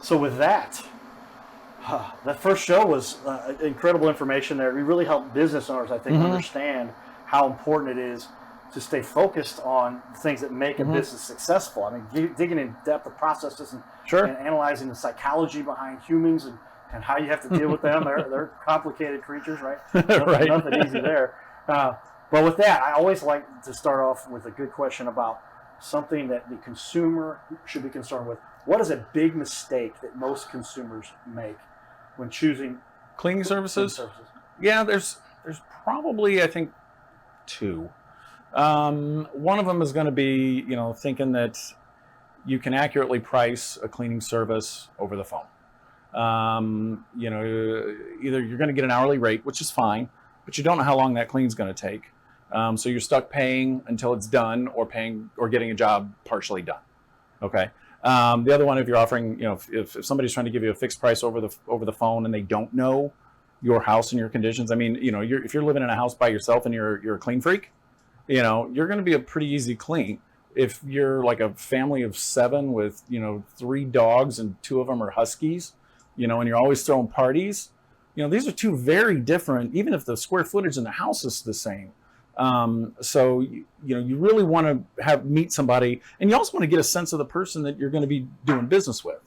So with that, that first show was incredible information there. We really helped business owners, I think, understand how important it is to stay focused on things that make a business successful. I mean, digging in depth of processes and analyzing the psychology behind humans and how you have to deal with them. They're complicated creatures, right? Nothing easy there. But with that, I always like to start off with a good question about something that the consumer should be concerned with. What is a big mistake that most consumers make when choosing cleaning services? Yeah, there's probably, I think, two. One of them is going to be, thinking that you can accurately price a cleaning service over the phone. Either you're going to get an hourly rate, which is fine, but you don't know how long that clean's going to take. So you're stuck paying until it's done, or getting a job partially done. Okay. The other one, if you're offering, if somebody's trying to give you a fixed price over the phone and they don't know your house and your conditions. I mean, if you're living in a house by yourself and you're a clean freak, you're going to be a pretty easy clean. If you're like a family of 7 with, 3 dogs and 2 of them are huskies, and you're always throwing parties, these are 2 very different, even if the square footage in the house is the same. So, you really want to meet somebody, and you also want to get a sense of the person that you're going to be doing business with.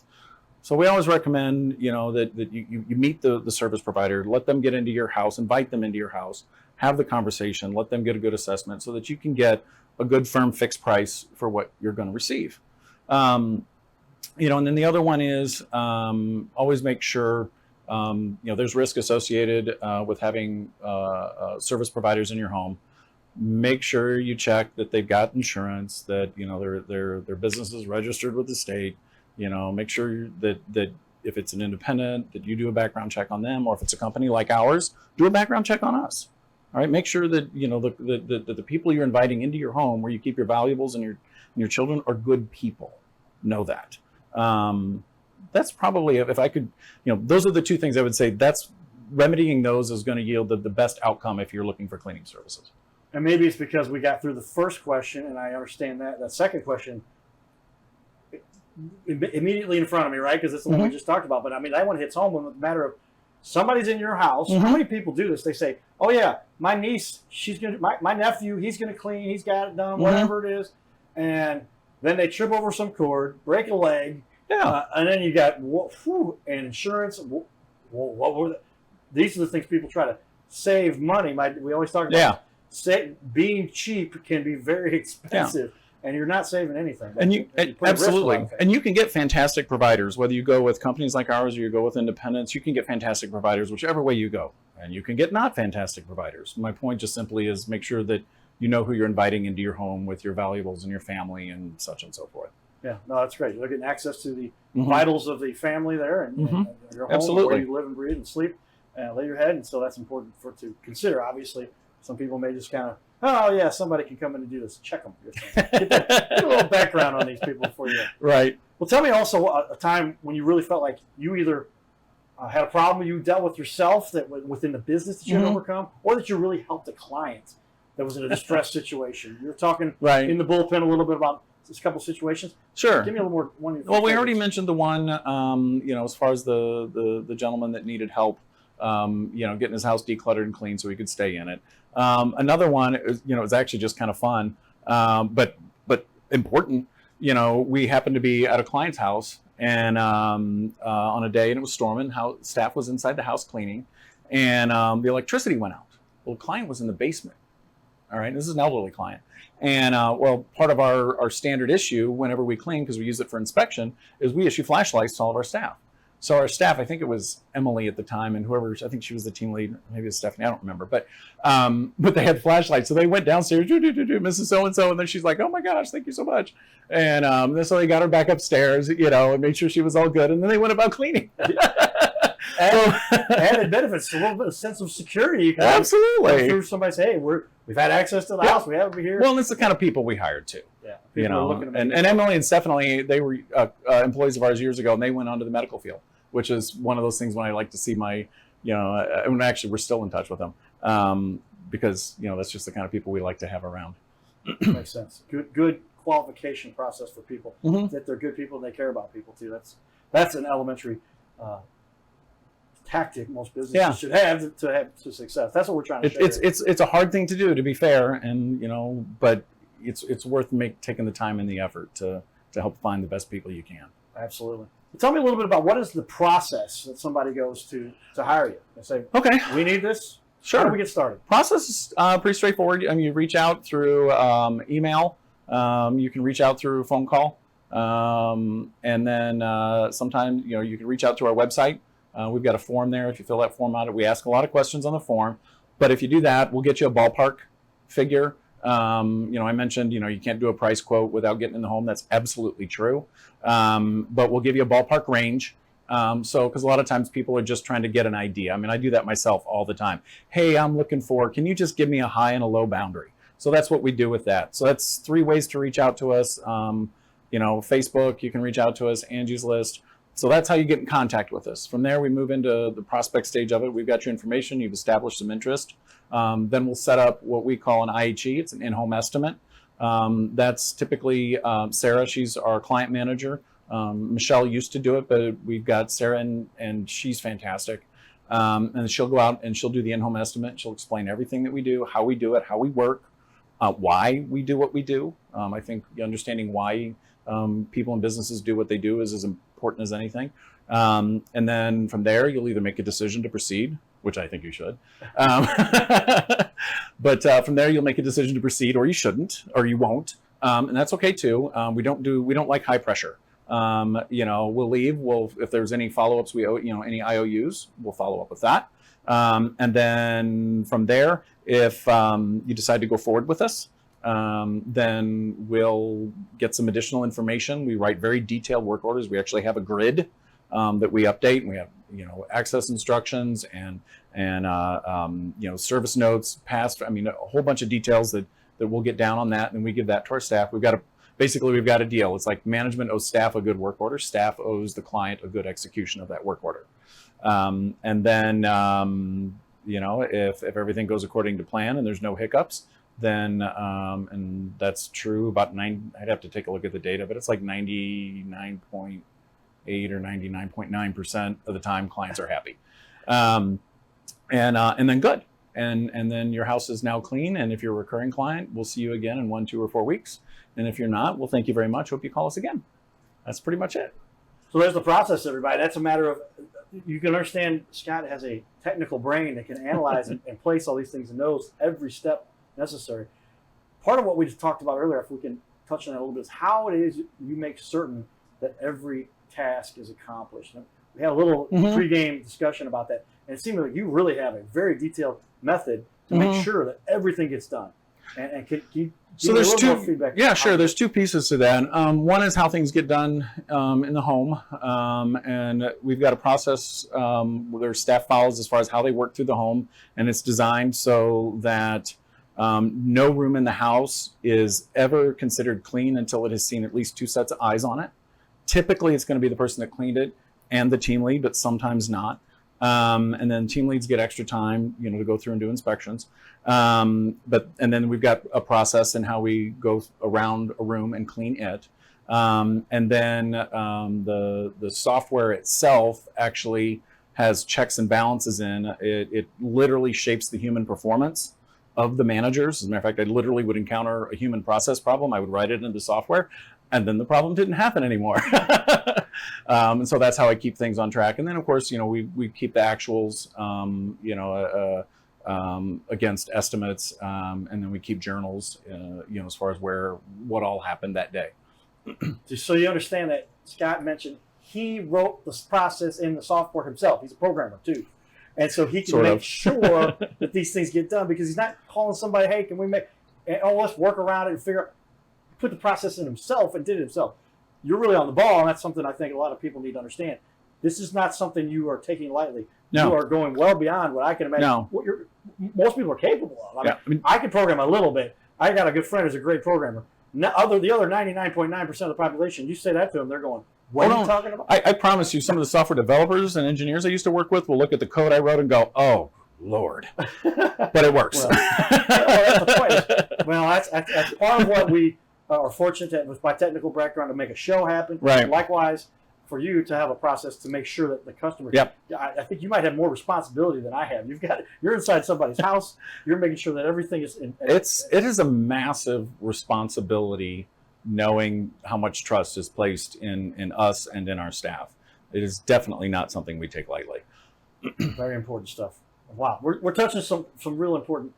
So we always recommend, that you meet the service provider, let them get into your house, invite them into your house, have the conversation, let them get a good assessment so that you can get a good firm fixed price for what you're going to receive. And then the other one is always make sure, there's risk associated with having service providers in your home. Make sure you check that they've got insurance, that their business is registered with the state. Make sure that if it's an independent, that you do a background check on them, or if it's a company like ours, do a background check on us. All right, make sure that the people you're inviting into your home, where you keep your valuables and your children, are good people. Know that. That's probably, if I could, those are the 2 things I would say. That's remedying those is going to yield the best outcome if you're looking for cleaning services. And maybe it's because we got through the first question, and I understand that. That second question immediately in front of me, right? Because it's the one we just talked about. But I mean, that one hits home when the matter of somebody's in your house. How many people do this? They say, "Oh yeah, my niece, my nephew, he's gonna clean. He's got it done, whatever it is," and then they trip over some cord, break a leg, and then you got and insurance. What were these are the things people try to save money. We always talk about being cheap can be very expensive. And you're not saving anything. And you absolutely. And you can get fantastic providers, whether you go with companies like ours or you go with independents. You can get fantastic providers whichever way you go. And you can get not fantastic providers. My point just simply is make sure that you know who you're inviting into your home with your valuables and your family and such and so forth. Yeah, no, that's great. You're getting access to the vitals of the family there and your home, absolutely, where you live and breathe and sleep and lay your head. And so that's important to consider. Obviously, some people may just kind of, oh yeah, somebody can come in and do this. Check them. Get a little background on these people before you. Right. Well, tell me also a time when you really felt like you either had a problem you dealt with yourself that within the business that you had overcome, or that you really helped a client that was in a distressed situation. You're talking in the bullpen a little bit about a couple situations. Sure. Give me a little more. One of your well, we already mentioned the one, as far as the gentleman that needed help, getting his house decluttered and clean so he could stay in it. Another one is, is actually just kind of fun, but important. We happened to be at a client's house and on a day, and it was storming. Staff was inside the house cleaning, and the electricity went out. Well, the client was in the basement. All right, this is an elderly client. And part of our standard issue whenever we clean, because we use it for inspection, is we issue flashlights to all of our staff. So our staff, I think it was Emily at the time, and whoever, I think she was the team lead, maybe it was Stephanie, I don't remember, but they had flashlights. So they went downstairs, Mrs. So-and-so, and then she's like, oh my gosh, thank you so much. And so they got her back upstairs, and made sure she was all good, and then they went about cleaning. Added benefits, a little bit of sense of security. You can absolutely. Through somebody say, hey, we've had access to the house, we have it here. Well, and it's the kind of people we hired too. Yeah. And Emily and Stephanie, they were employees of ours years ago, and they went onto the medical field, which is one of those things when I like to see my, and actually we're still in touch with them because, that's just the kind of people we like to have around. Makes sense. Good qualification process for people, that they're good people and they care about people too. That's an elementary tactic most businesses should have to success. That's what we're trying to share. It's a hard thing to do, to be fair, and but it's worth taking the time and the effort to help find the best people you can. Absolutely. Tell me a little bit about what is the process that somebody goes to hire you. They say, okay, we need this. Sure. How do we get started? Process is pretty straightforward. I mean, you reach out through email. You can reach out through phone call. And then sometimes, you can reach out to our website. We've got a form there. If you fill that form out, we ask a lot of questions on the form. But if you do that, we'll get you a ballpark figure. I mentioned, you can't do a price quote without getting in the home. That's absolutely true. But we'll give you a ballpark range. Because a lot of times people are just trying to get an idea. I mean, I do that myself all the time. Hey, I'm looking can you just give me a high and a low boundary? So that's what we do with that. So that's 3 ways to reach out to us. Facebook, you can reach out to us, Angie's List. So that's how you get in contact with us. From there, we move into the prospect stage of it. We've got your information. You've established some interest. Then we'll set up what we call an IHE. It's an in-home estimate. That's typically Sarah. She's our client manager. Michelle used to do it, but we've got Sarah, and she's fantastic. And she'll go out and she'll do the in-home estimate. She'll explain everything that we do, how we do it, how we work, why we do what we do. I think understanding why people and businesses do what they do is as important as anything. And then from there, you'll either make a decision to proceed, which I think you should. But from there, you'll make a decision to proceed, or you shouldn't, or you won't. And that's okay too. We don't like high pressure. We'll leave. If there's any follow-ups, any IOUs, we'll follow up with that. And then from there, if you decide to go forward with us, then we'll get some additional information. We write very detailed work orders. We actually have a grid that we update, and we have access instructions and service notes, past. I mean, a whole bunch of details that we'll get down on that, and we give that to our staff. We've got a deal. It's like management owes staff a good work order. Staff owes the client a good execution of that work order. And then, if everything goes according to plan and there's no hiccups, then, and that's true about I'd have to take a look at the data, but it's like 99.8 or 99.9% of the time clients are happy. And then good. And then your house is now clean. And if you're a recurring client, we'll see you again in 1, 2, or 4 weeks. And if you're not, well, thank you very much. Hope you call us again. That's pretty much it. So there's the process, everybody. That's a matter of, you can understand Scott has a technical brain that can analyze and place all these things and knows every step necessary. Part of what we just talked about earlier, if we can touch on that a little bit, is how it is you make certain that every task is accomplished. And we had a little pre-game discussion about that. And it seemed like you really have a very detailed method to make sure that everything gets done. And can you give me a little more feedback? Yeah, sure. There's 2 pieces to that. One is how things get done in the home. And we've got a process where there's staff files as far as how they work through the home. And it's designed so that no room in the house is ever considered clean until it has seen at least 2 sets of eyes on it. Typically, it's going to be the person that cleaned it and the team lead, but sometimes not. And then team leads get extra time, to go through and do inspections. And then we've got a process in how we go around a room and clean it. And then the software itself actually has checks and balances in. It literally shapes the human performance of the managers. As a matter of fact, I literally would encounter a human process problem. I would write it into software, and then the problem didn't happen anymore. And so that's how I keep things on track. And then, of course, we keep the actuals, against estimates, and then we keep journals, as far as what all happened that day. Just so you understand that Scott mentioned he wrote the process in the software himself. He's a programmer too. And so he can make sure that these things get done, because he's not calling somebody, hey, can we let's work around it and figure out, put the process in himself and did it himself. You're really on the ball, and that's something I think a lot of people need to understand. This is not something you are taking lightly. No. You are going well beyond what I can imagine. What most people are capable of. I can program a little bit. I got a good friend who's a great programmer. The other 99.9% of the population, you say that to them, they're going, what are you talking about? I promise you, some of the software developers and engineers I used to work with will look at the code I wrote and go, oh, Lord. But it works. That's the point. Well, that's part of what we are fortunate with my technical background to make a show happen. Right. Likewise, for you to have a process to make sure that the customer. Yep. I think you might have more responsibility than I have. You're inside somebody's house. You're making sure that everything is. It is a massive responsibility, knowing how much trust is placed in us and in our staff. It is definitely not something we take lightly. Very important stuff. Wow, we're touching some real important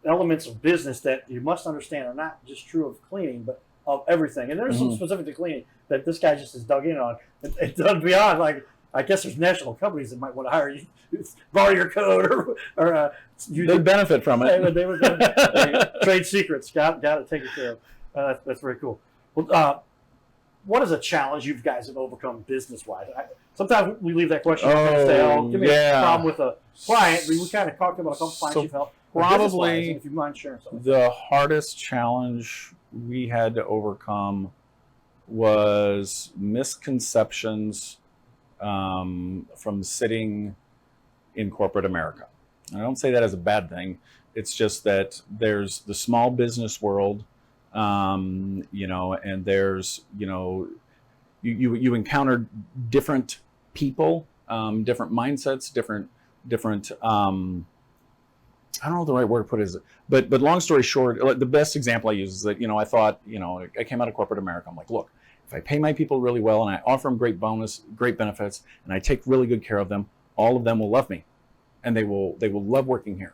elements of business that you must understand are not just true of cleaning, but of everything. And there's some specific to cleaning that this guy just has dug in on. It done beyond, like, I guess there's national companies that might want to hire you, borrow your code, or they benefit from it. They would trade secrets. Got to take care of. That's very cool. Well, what is a challenge you guys have overcome business-wise? Sometimes we leave that question. Give me a problem with a client. We kind of talked about a couple clients you've helped. Probably, if you mind sharing something. The hardest challenge we had to overcome was misconceptions from sitting in corporate America. I don't say that as a bad thing. It's just that there's the small business world, and there's, you encounter different people, different mindsets, different I don't know the right word to put it, but long story short, the best example I use is that, I thought, I came out of corporate America. I'm like, look, if I pay my people really well and I offer them great benefits, and I take really good care of them, all of them will love me, and they will love working here.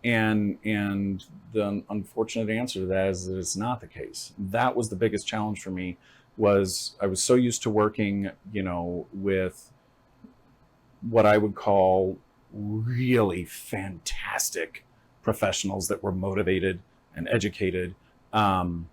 And the unfortunate answer to that is that it's not the case. That was the biggest challenge for me. Was I was so used to working, with what I would call really fantastic professionals that were motivated and educated. And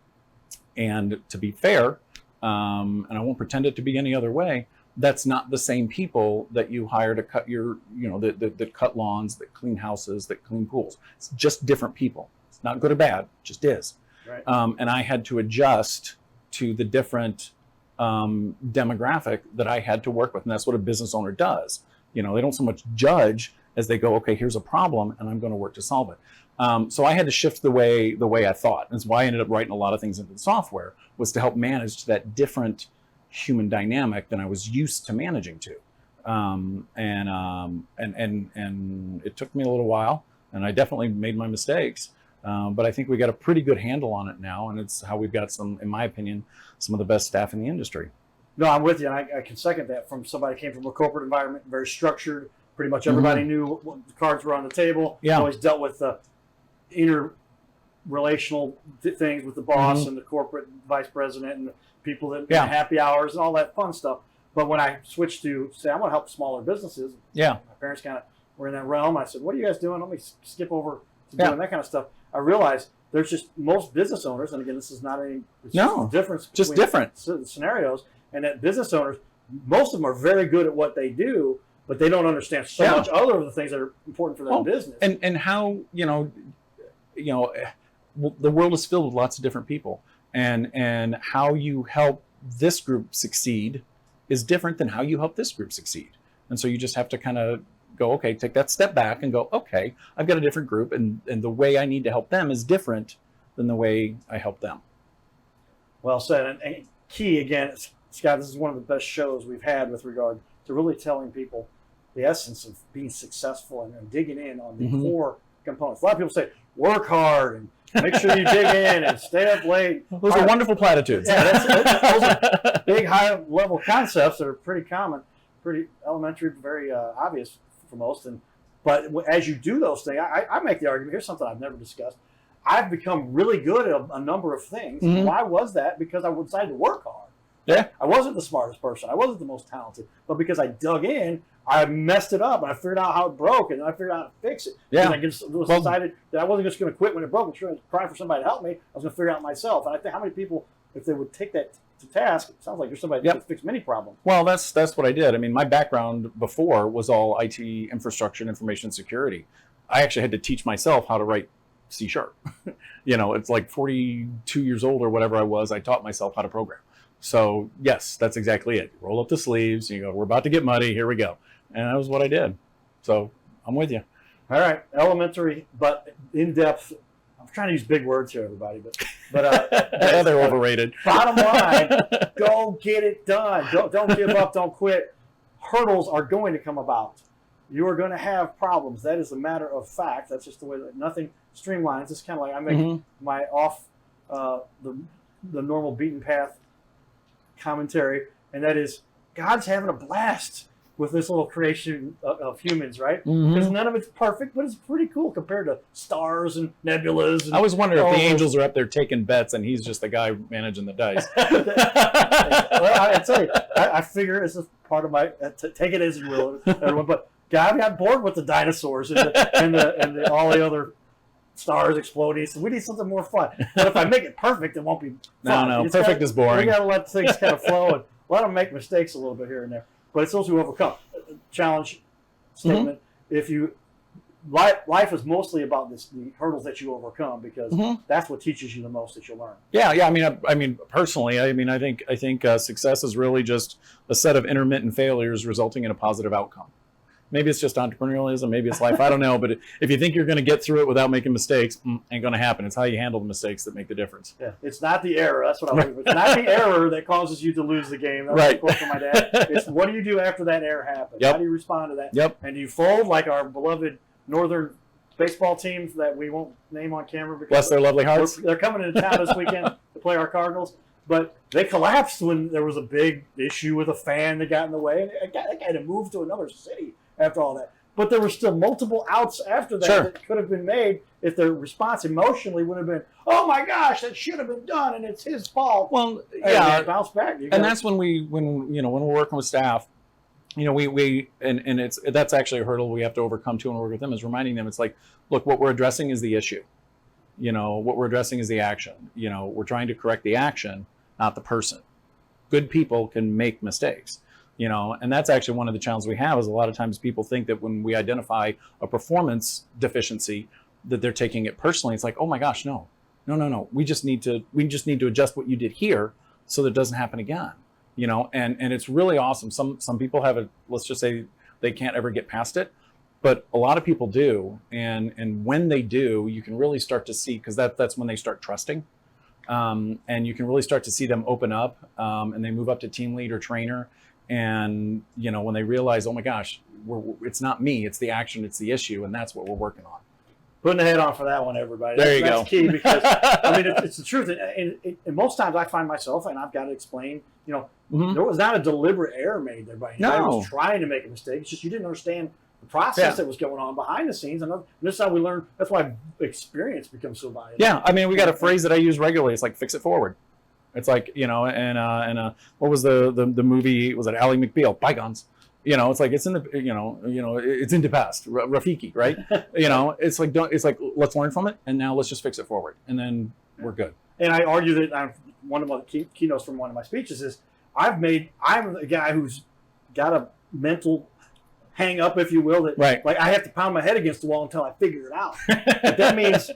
to be fair, and I won't pretend it to be any other way, that's not the same people that you hire to cut your, that cut lawns, that clean houses, that clean pools. It's just different people. It's not good or bad, it just is. Right. And I had to adjust to the different demographic that I had to work with. And that's what a business owner does. They don't so much judge as they go, okay, here's a problem, and I'm going to work to solve it. So I had to shift the way I thought. That's why I ended up writing a lot of things into the software, was to help manage that different human dynamic than I was used to managing to. And it took me a little while, and I definitely made my mistakes. But I think we got a pretty good handle on it now, and it's how we've got in my opinion, some of the best staff in the industry. No, I'm with you, and I can second that. From somebody who came from a corporate environment, very structured. Pretty much everybody knew what the cards were on the table. Yeah. Always dealt with the interrelational things with the boss and the corporate vice president and the people that happy hours and all that fun stuff. But when I switched to say I want to help smaller businesses, my parents kind of were in that realm. I said, "What are you guys doing? Let me skip over to doing that kind of stuff." I realized there's just most business owners, and again, this is not any difference. Just different scenarios, and that business owners, most of them are very good at what they do, but they don't understand so much other of the things that are important for their business. And how, the world is filled with lots of different people, and how you help this group succeed is different than how you help this group succeed. And so you just have to kind of go, okay, take that step back and go, okay, I've got a different group, and the way I need to help them is different than the way I help them. Well said. And key, again, Scott, this is one of the best shows we've had with regard to really telling people the essence of being successful and digging in on the core components. A lot of people say, work hard and make sure you dig in and stay up late. Those are wonderful platitudes. Yeah, those are big, high-level concepts that are pretty common, pretty elementary, very obvious for most. But as you do those things, I make the argument, here's something I've never discussed. I've become really good at a number of things. Why was that? Because I decided to work hard. Yeah. I wasn't the smartest person. I wasn't the most talented. But because I dug in, I messed it up, and I figured out how it broke, and then I figured out how to fix it. Yeah. And I decided that I wasn't just going to quit when it broke and try to cry for somebody to help me. I was going to figure it out myself. And I think how many people, if they would take that to task, it sounds like you're somebody that could fix many problems. Well, that's what I did. I mean, my background before was all IT infrastructure and information security. I actually had to teach myself how to write C#. It's like 42 years old or whatever I was, I taught myself how to program. So yes, that's exactly it. Roll up the sleeves, you go, we're about to get muddy, here we go. And that was what I did. So I'm with you. All right, elementary, but in-depth. I'm trying to use big words here, everybody, but they're overrated. Bottom line, go get it done. Don't give up. Don't quit. Hurdles are going to come about. You are going to have problems. That is a matter of fact. That's just the way that nothing streamlines. It's kind of like I make my off the normal beaten path commentary, and that is God's having a blast with this little creation of humans, right? Because none of it's perfect, but it's pretty cool compared to stars and nebulas. And I always wonder if the angels are up there taking bets and he's just the guy managing the dice. Well, I tell you, I figure it's a part of my take it as you will, everyone. But God got bored with the dinosaurs and all the other stars exploding. So we need something more fun. But if I make it perfect, it won't be fun. No, perfect is boring. We got to let things kind of flow and let them make mistakes a little bit here and there. But it's those who overcome. Challenge statement. If you life is mostly about the hurdles that you overcome, because that's what teaches you the most that you'll learn. Yeah. I mean, personally, I think success is really just a set of intermittent failures resulting in a positive outcome. Maybe it's just entrepreneurialism, maybe it's life. I don't know. But if you think you're going to get through it without making mistakes, ain't going to happen. It's how you handle the mistakes that make the difference. Yeah, it's not the error. That's what I believe. It's not the error that causes you to lose the game. That was a quote from my dad. It's what do you do after that error happens? How do you respond to that? And do you fold like our beloved Northern baseball teams that we won't name on camera because bless their lovely hearts. They're coming into town this weekend to play our Cardinals, but they collapsed when there was a big issue with a fan that got in the way. And that guy had to move to another city after all that. But there were still multiple outs after that that could have been made if their response emotionally would have been, "Oh my gosh, that should have been done, and it's his fault." Well, and bounce back. And that's when when we're working with staff, that's actually a hurdle we have to overcome too, and work with them is reminding them it's like, look, what we're addressing is the issue. What we're addressing is the action. We're trying to correct the action, not the person. Good people can make mistakes. And that's actually one of the challenges we have is a lot of times people think that when we identify a performance deficiency that they're taking it personally. It's like, oh my gosh, no. We just need to adjust what you did here so that it doesn't happen again. And it's really awesome. Some people have let's just say they can't ever get past it, but a lot of people do. And when they do, you can really start to see, because that's when they start trusting. And you can really start to see them open up and they move up to team lead or trainer. And, when they realize, oh my gosh, it's not me, it's the action, it's the issue. And that's what we're working on. Putting the head on for that one, everybody. That's key because, it's the truth. And most times I find myself, and I've got to explain, there was not a deliberate error made there by anybody. I was trying to make a mistake. It's just you didn't understand the process that was going on behind the scenes. And this is how we learn. That's why experience becomes so valuable. Yeah, we got a phrase that I use regularly. It's like, fix it forward. It's like, and what was the movie? Was it Ally McBeal? Bygones. It's like it's in the it's in the past. Rafiki, right? It's like let's learn from it, and now let's just fix it forward, and then we're good. And I argue that one of my keynotes from one of my speeches is I'm a guy who's got a mental hang up, if you will, that like I have to pound my head against the wall until I figure it out. But that means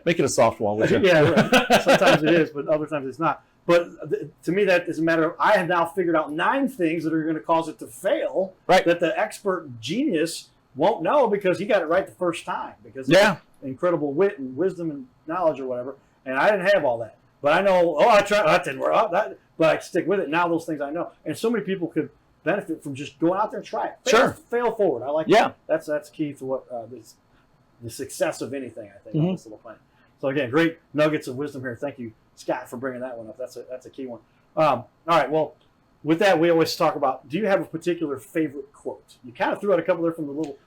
make it a soft wall, would you? Yeah, right. Sometimes it is, but other times it's not. But to me, that is a matter of I have now figured out 9 things that are going to cause it to fail that the expert genius won't know because he got it right the first time because of incredible wit and wisdom and knowledge or whatever. And I didn't have all that. But I know, I tried, that didn't work out, but I stick with it. Now those things I know. And so many people could benefit from just going out there and try it. Fail forward. I like that. That's key to what the success of anything, I think, on this little planet. So again, great nuggets of wisdom here. Thank you, Scott, for bringing that one up. That's a key one. All right. Well, with that, we always talk about, do you have a particular favorite quote? You kind of threw out a couple there from the little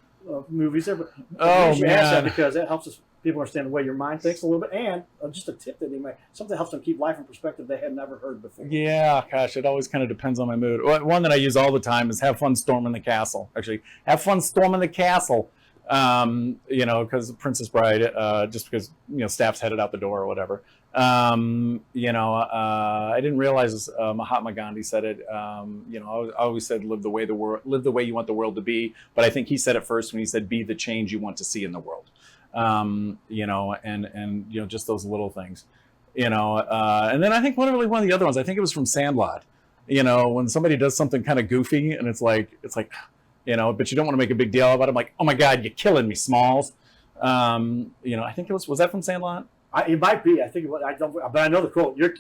movies there, but ask that because that helps us people understand the way your mind thinks a little bit, and just a tip that something helps them keep life in perspective they had never heard before. Yeah, gosh, it always kind of depends on my mood. One that I use all the time is have fun storming the castle. Actually, have fun storming the castle. Because Princess Bride, just because staff's headed out the door or whatever. I didn't realize Mahatma Gandhi said it. I always said live the way you want the world to be. But I think he said it first when he said be the change you want to see in the world. Just those little things. And then I think one of the other ones. I think it was from Sandlot. When somebody does something kind of goofy and it's like. But you don't want to make a big deal about it. I'm like, oh my God, you're killing me, Smalls. I think was that from Sandlot? It might be. I think I don't, but I know the quote. You're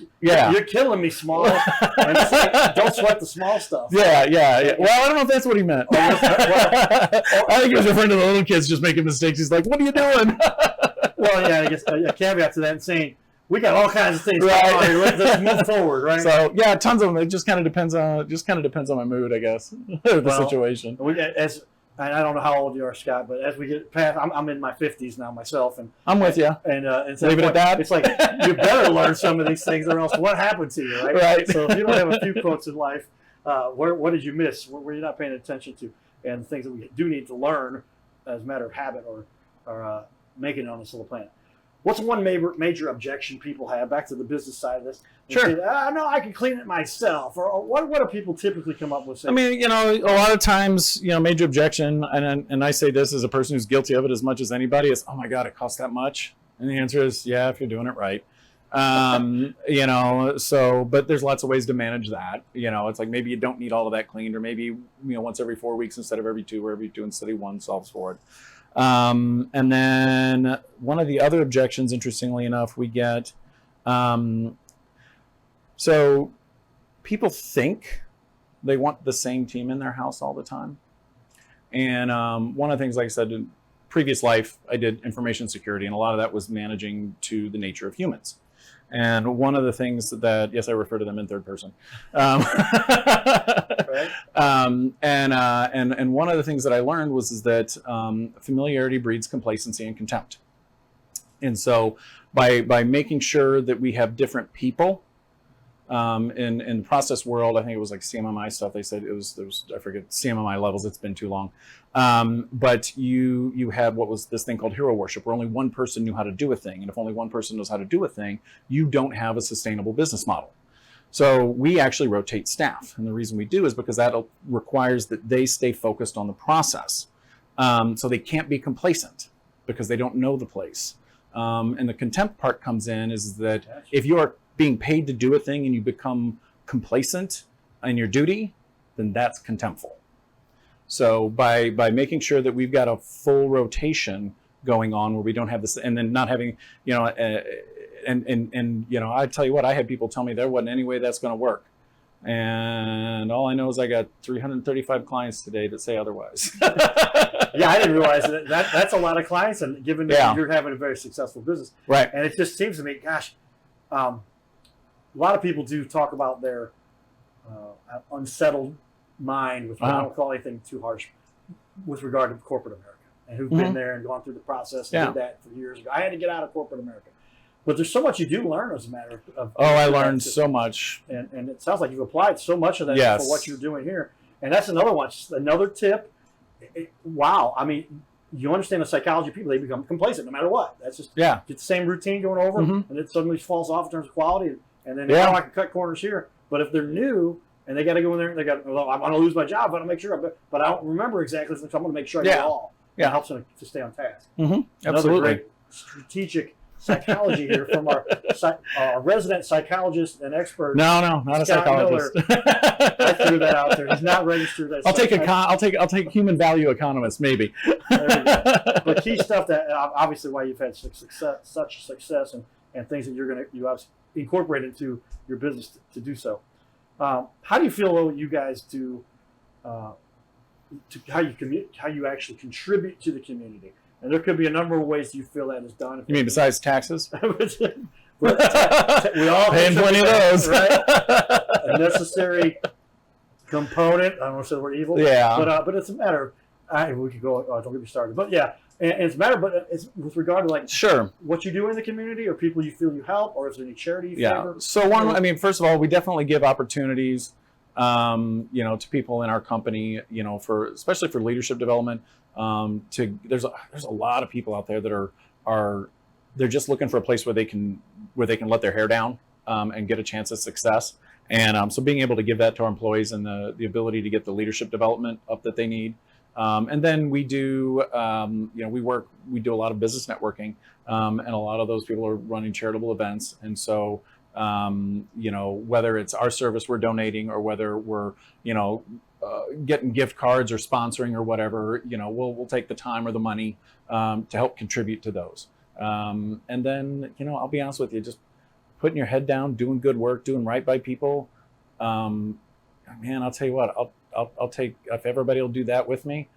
killing me, small. And it's like, don't sweat the small stuff. Yeah. Well, I don't know if that's what he meant. I think he was referring to the little kids just making mistakes. He's like, "What are you doing?" Well, yeah. I guess a caveat to that and saying we got all kinds of things going on here. Let's move forward, right? So yeah, tons of them. It just kind of depends on my mood, I guess, the situation. And I don't know how old you are, Scott, but as we get past, I'm in my 50s now myself, and I'm with you. And leave it at that. It's like you better learn some of these things, or else what happened to you, right? Right. So if you don't have a few quotes in life, what did you miss? What were you not paying attention to? And the things that we do need to learn as a matter of habit or making it on this little planet. What's one major objection people have back to the business side of this? They Sure. say, no, I can clean it myself. Or what do people typically come up with? I mean, a lot of times, major objection, and I say this as a person who's guilty of it as much as anybody, is, oh my God, it costs that much? And the answer is, yeah, if you're doing it right. But there's lots of ways to manage that. It's like maybe you don't need all of that cleaned, or maybe, once every 4 weeks instead of every 2, or every 2 instead of 1 solves for it. And then one of the other objections, interestingly enough, we get, so people think they want the same team in their house all the time. And one of the things, like I said, in previous life, I did information security, and a lot of that was managing to the nature of humans. And one of the things that, yes, I refer to them in third person. Right. And one of the things that I learned was that familiarity breeds complacency and contempt. And so by making sure that we have different people in the process world, I think it was like CMMI stuff. They said there was I forget CMMI levels. It's been too long. But you had what was this thing called hero worship, where only one person knew how to do a thing, and if only one person knows how to do a thing, you don't have a sustainable business model. So we actually rotate staff, and the reason we do is because that requires that they stay focused on the process. So they can't be complacent because they don't know the place. And the contempt part comes in is that if you're being paid to do a thing and you become complacent in your duty, then that's contemptful. So by making sure that we've got a full rotation going on where we don't have this, and then not having, I tell you what, I had people tell me there wasn't any way that's going to work. And all I know is I got 335 clients today that say otherwise. Yeah, I didn't realize that's a lot of clients, and given that you're having a very successful business. Right. And it just seems to me, gosh, a lot of people do talk about their unsettled mind with, I don't call anything too harsh, with regard to corporate America, and who've been there and gone through the process and did that for years ago. I had to get out of corporate America. But there's so much you do learn as a matter of I learned so much. And it sounds like you've applied so much of that for what you're doing here. And that's another one, just another tip. Wow. I mean, you understand the psychology of people, they become complacent no matter what. That's just get the same routine going over, and it suddenly falls off in terms of quality. And then I can cut corners here. But if they're new and they got to go in there, and I'm going to lose my job, but I'll make sure. But I don't remember exactly, so I'm going to make sure I get it all. Yeah. It helps them to stay on task. Absolutely. Another great strategic psychology here from our resident psychologist and expert. No, not a psychologist. I threw that out there. He's not registered as. I'll take human value economist maybe. There we go. But key stuff that obviously why you've had such success and things that you obviously incorporate into your business to do so. How do you feel though you guys do? To how you actually contribute to the community? And there could be a number of ways you feel that is done. You mean besides taxes? We all paying plenty of those, right? A necessary component. I don't want to say the word evil. Yeah. But it's a matter. We could go. Don't get me started. But yeah, and it's a matter. But it's with regard to what you do in the community, or people you feel you help, or if there's any charity you favor. So first of all, we definitely give opportunities, to people in our company, especially for leadership development. There's a lot of people out there that they're just looking for a place where they can let their hair down and get a chance at success. And so being able to give that to our employees and the ability to get the leadership development up that they need. And then we do we do a lot of business networking, and a lot of those people are running charitable events. And so whether it's our service we're donating, or whether we're getting gift cards or sponsoring or whatever, we'll take the time or the money to help contribute to those. And then, I'll be honest with you, just putting your head down, doing good work, doing right by people. Man, I'll tell you what, I'll take, if everybody will do that with me,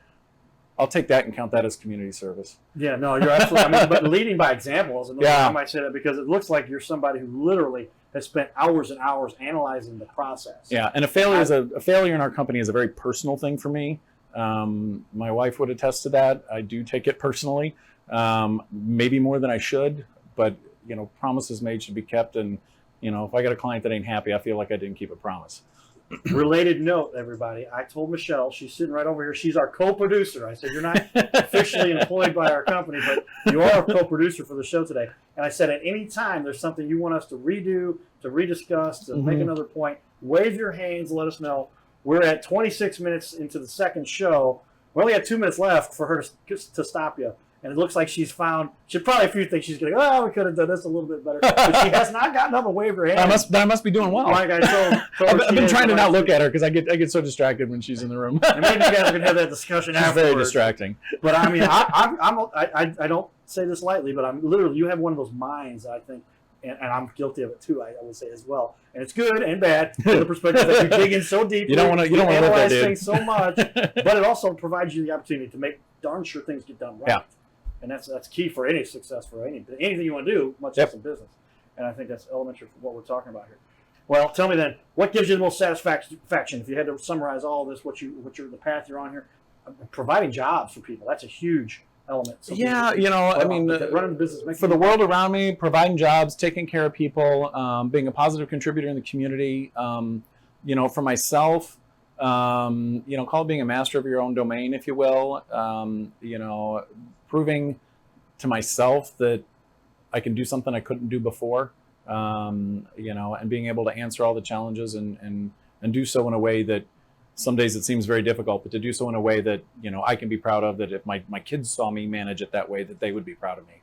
I'll take that and count that as community service. Yeah, no, you're absolutely. I mean, but leading by example is another. Yeah. I might say that because it looks like you're somebody who literally has spent hours and hours analyzing the process. Yeah, and a failure in our company is a very personal thing for me. My wife would attest to that. I do take it personally, maybe more than I should, but promises made should be kept. And if I got a client that ain't happy, I feel like I didn't keep a promise. Related note, everybody. I told Michelle, she's sitting right over here. She's our co-producer. I said, you're not officially employed by our company, but you are a co-producer for the show today. And I said, at any time there's something you want us to redo, to rediscuss, to make another point, wave your hands, let us know. We're at 26 minutes into the second show. We only got 2 minutes left for her to stop you. And it looks like she's probably a few things she's going to go, oh, we could have done this a little bit better. But she has not gotten up and waved her hand. I must be doing well. Like I told I've been trying to not look at her because I get so distracted when she's in the room. And maybe you guys are going to have that discussion She's afterwards. very distracting. But I mean, I don't say this lightly, but I'm literally, you have one of those minds, I think, and I'm guilty of it too, I would say as well. And it's good and bad from the perspective that you dig in so deep. You don't want to analyze things so much, but it also provides you the opportunity to make darn sure things get done right. Yeah. And that's key for any success, for anything you want to do, much less in business. And I think that's elementary for what we're talking about here. Well, tell me then, what gives you the most satisfaction? If you had to summarize all of this, the path you're on here, providing jobs for people. That's a huge element. Yeah, I mean, running the business for the world around me, providing jobs, taking care of people, being a positive contributor in the community. For myself, call it being a master of your own domain, if you will. Proving to myself that I can do something I couldn't do before, and being able to answer all the challenges and do so in a way that some days it seems very difficult, but to do so in a way that, I can be proud of, that if my kids saw me manage it that way, that they would be proud of me.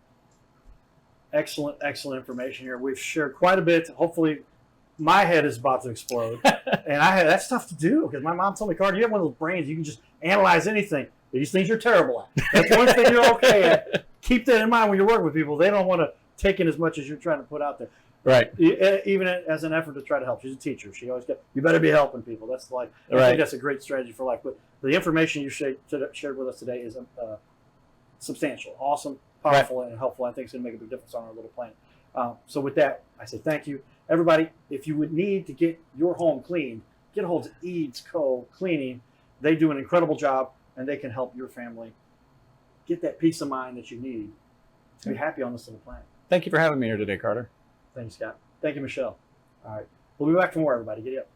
Excellent information here. We've shared quite a bit. Hopefully my head is about to explode. And that's tough to do because my mom told me, Carter, you have one of those brains, you can just analyze anything. These things you're terrible at. That's one thing you're okay at. Keep that in mind when you're working with people. They don't want to take in as much as you're trying to put out there. Right. Even as an effort to try to help. She's a teacher. She always you better be helping people. That's like, I think that's a great strategy for life. But the information you shared with us today is substantial, awesome, powerful, and helpful. I think it's going to make a big difference on our little planet. So with that, I say thank you. Everybody, if you would need to get your home cleaned, get a hold of Eads Co. Cleaning. They do an incredible job, and they can help your family get that peace of mind that you need to be happy on this little planet. Thanks for having me here today, Carter. Thanks, Scott. Thank you, Michelle. All right. We'll be back for more, everybody. Giddy up.